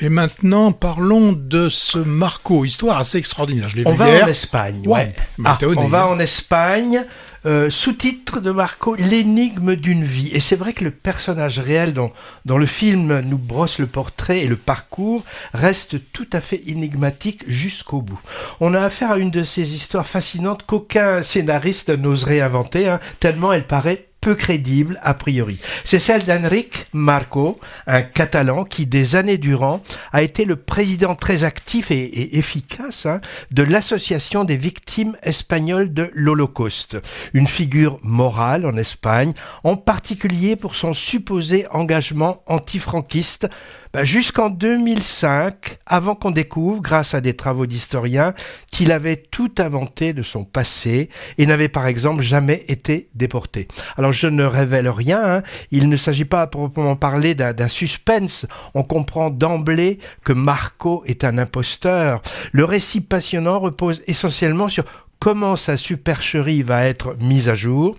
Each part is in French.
Et maintenant, parlons de ce Marco, histoire assez extraordinaire. Je l'ai vu hier. On va en Espagne, ouais. On va en Espagne. Sous-titre de Marco, l'énigme d'une vie. Et c'est vrai que le personnage réel dont le film nous brosse le portrait et le parcours reste tout à fait énigmatique jusqu'au bout. On a affaire à une de ces histoires fascinantes qu'aucun scénariste n'oserait inventer, tellement elle paraît peu crédible a priori. C'est celle d'Enric Marco, un Catalan qui, des années durant, a été le président très actif et efficace de l'Association des victimes espagnoles de l'Holocauste. Une figure morale en Espagne, en particulier pour son supposé engagement antifranquiste, jusqu'en 2005, avant qu'on découvre, grâce à des travaux d'historiens, qu'il avait tout inventé de son passé et n'avait par exemple jamais été déporté. Alors je ne révèle rien, il ne s'agit pas à proprement parler d'un suspense, on comprend d'emblée que Marco est un imposteur. Le récit passionnant repose essentiellement sur comment sa supercherie va être mise à jour,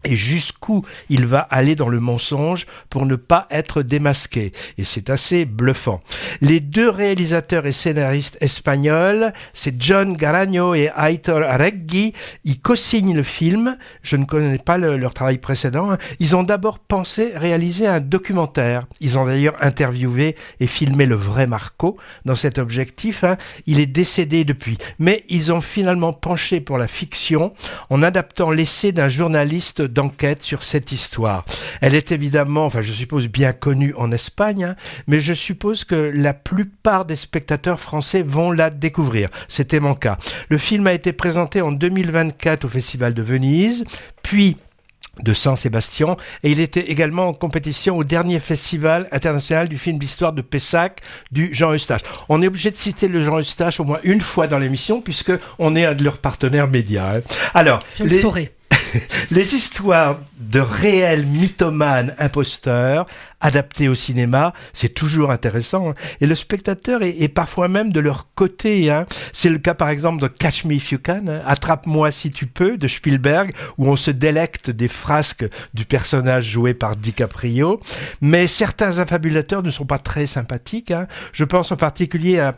et jusqu'où il va aller dans le mensonge pour ne pas être démasqué. Et c'est assez bluffant. Les deux réalisateurs et scénaristes espagnols, c'est John Garagno et Aitor Arregui, ils co-signent le film. Je ne connais pas leur travail précédent. Ils ont d'abord pensé réaliser un documentaire. Ils ont d'ailleurs interviewé et filmé le vrai Marco dans cet objectif. Il est décédé depuis. Mais ils ont finalement penché pour la fiction en adaptant l'essai d'un journaliste d'enquête sur cette histoire. Elle est évidemment, je suppose, bien connue en Espagne, mais je suppose que la plupart des spectateurs français vont la découvrir. C'était mon cas. Le film a été présenté en 2024 au Festival de Venise, puis de Saint-Sébastien, et il était également en compétition au dernier festival international du film d'histoire de Pessac du Jean Eustache. On est obligé de citer le Jean Eustache au moins une fois dans l'émission, puisque on est un de leurs partenaires médias. Alors, je le saurai. Les histoires de réels mythomanes imposteurs adaptées au cinéma, c'est toujours intéressant. Et le spectateur est parfois même de leur côté. C'est le cas par exemple de Catch Me If You Can, Attrape-moi si tu peux, de Spielberg, où on se délecte des frasques du personnage joué par DiCaprio. Mais certains affabulateurs ne sont pas très sympathiques. Je pense en particulier à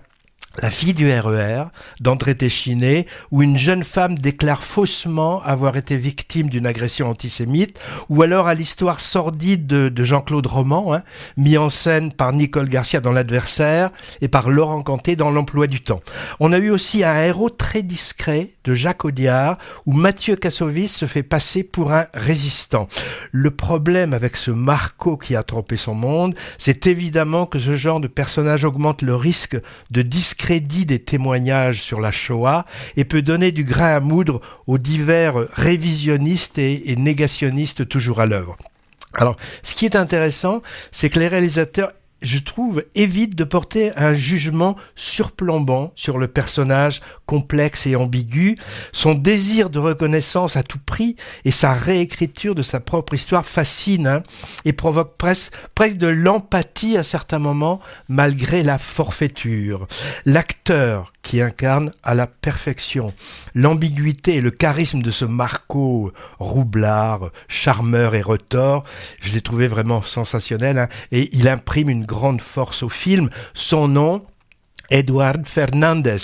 La fille du RER, d'André Téchiné, où une jeune femme déclare faussement avoir été victime d'une agression antisémite, ou alors à l'histoire sordide de Jean-Claude Roman, mis en scène par Nicole Garcia dans L'Adversaire et par Laurent Canté dans L'Emploi du temps. On a eu aussi un héros très discret de Jacques Audiard, où Mathieu Kassovitz se fait passer pour un résistant. Le problème avec ce Marco qui a trompé son monde, c'est évidemment que ce genre de personnage augmente le risque de discrédit des témoignages sur la Shoah et peut donner du grain à moudre aux divers révisionnistes et négationnistes toujours à l'œuvre. Alors, ce qui est intéressant, c'est que les réalisateurs, je trouve, évite de porter un jugement surplombant sur le personnage complexe et ambigu. Son désir de reconnaissance à tout prix et sa réécriture de sa propre histoire fascine et provoque presque de l'empathie à certains moments, malgré la forfaiture. L'acteur qui incarne à la perfection l'ambiguïté et le charisme de ce Marco roublard, charmeur et retors, je l'ai trouvé vraiment sensationnel, et il imprime une grande force au film. Son nom, Eduard Fernandez.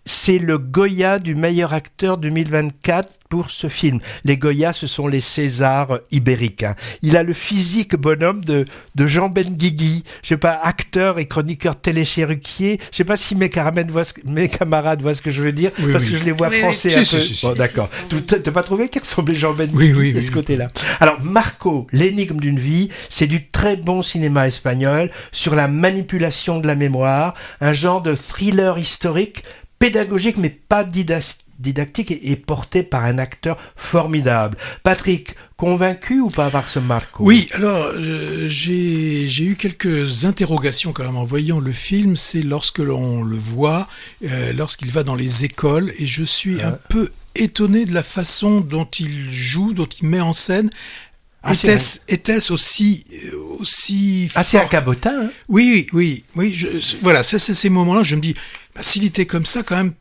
C'est le Goya du meilleur acteur 2024 pour ce film. Les Goya, ce sont les Césars ibériques. Il a le physique bonhomme de Jean Benguigui. Je sais pas, acteur et chroniqueur téléchéruquier. Je sais pas si mes camarades voient ce que je veux dire, oui, parce oui. que je les vois français un peu. Bon, d'accord. T'as pas trouvé qu'il ressemblait Jean Benguigui de ce côté-là? Alors, Marco, l'énigme d'une vie, c'est du très bon cinéma espagnol sur la manipulation de la mémoire, un genre de thriller historique pédagogique mais pas didactique et porté par un acteur formidable. Patrick, convaincu ou pas par ce Marco? Oui, alors j'ai eu quelques interrogations quand même en voyant le film. C'est lorsque l'on le voit, lorsqu'il va dans les écoles, et je suis un peu étonné de la façon dont il joue, dont il met en scène. Était-ce aussi assez fort? Un cabotin, Oui. Voilà, c'est ces moments-là, je me dis, s'il était comme ça, quand même,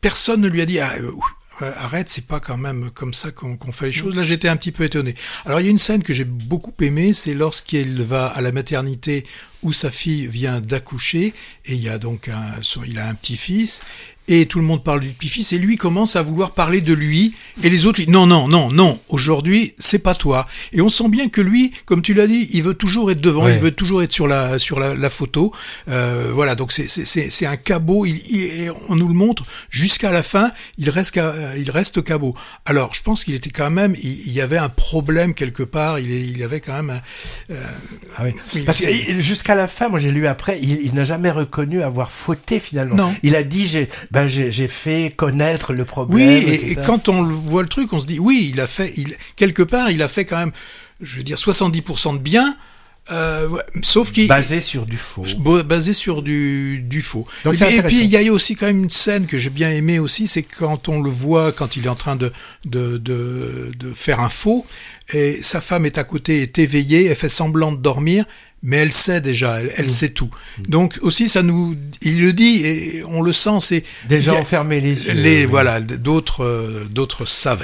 personne ne lui a dit arrête, c'est pas quand même comme ça qu'on fait les choses. Là, j'étais un petit peu étonné. Alors, il y a une scène que j'ai beaucoup aimée, c'est lorsqu'il va à la maternité où sa fille vient d'accoucher, et il y a donc il a un petit-fils, et tout le monde parle du petit-fils, et lui commence à vouloir parler de lui, et les autres disent non, aujourd'hui, c'est pas toi. Et on sent bien que lui, comme tu l'as dit, il veut toujours être devant, il veut toujours être sur la photo. Voilà, donc c'est un cabot, on nous le montre jusqu'à la fin, il reste cabot. Alors, je pense qu'il était quand même, il y avait un problème quelque part, il avait quand même Parce que jusqu'à la fin, moi j'ai lu après, il n'a jamais reconnu avoir fauté finalement. Non. Il a dit j'ai fait connaître le problème. Oui, et quand on voit le truc, on se dit, oui, quelque part, il a fait quand même, je veux dire, 70% de bien, sauf qu'il... Basé sur du faux. Basé sur du faux. Donc et puis, il y a aussi quand même une scène que j'ai bien aimée aussi, c'est quand on le voit, quand il est en train de faire un faux, et sa femme est à côté, est éveillée, elle fait semblant de dormir, mais elle sait déjà, elle sait tout. Donc aussi, il le dit et on le sent, c'est déjà enfermé les yeux. Voilà, d'autres savaient.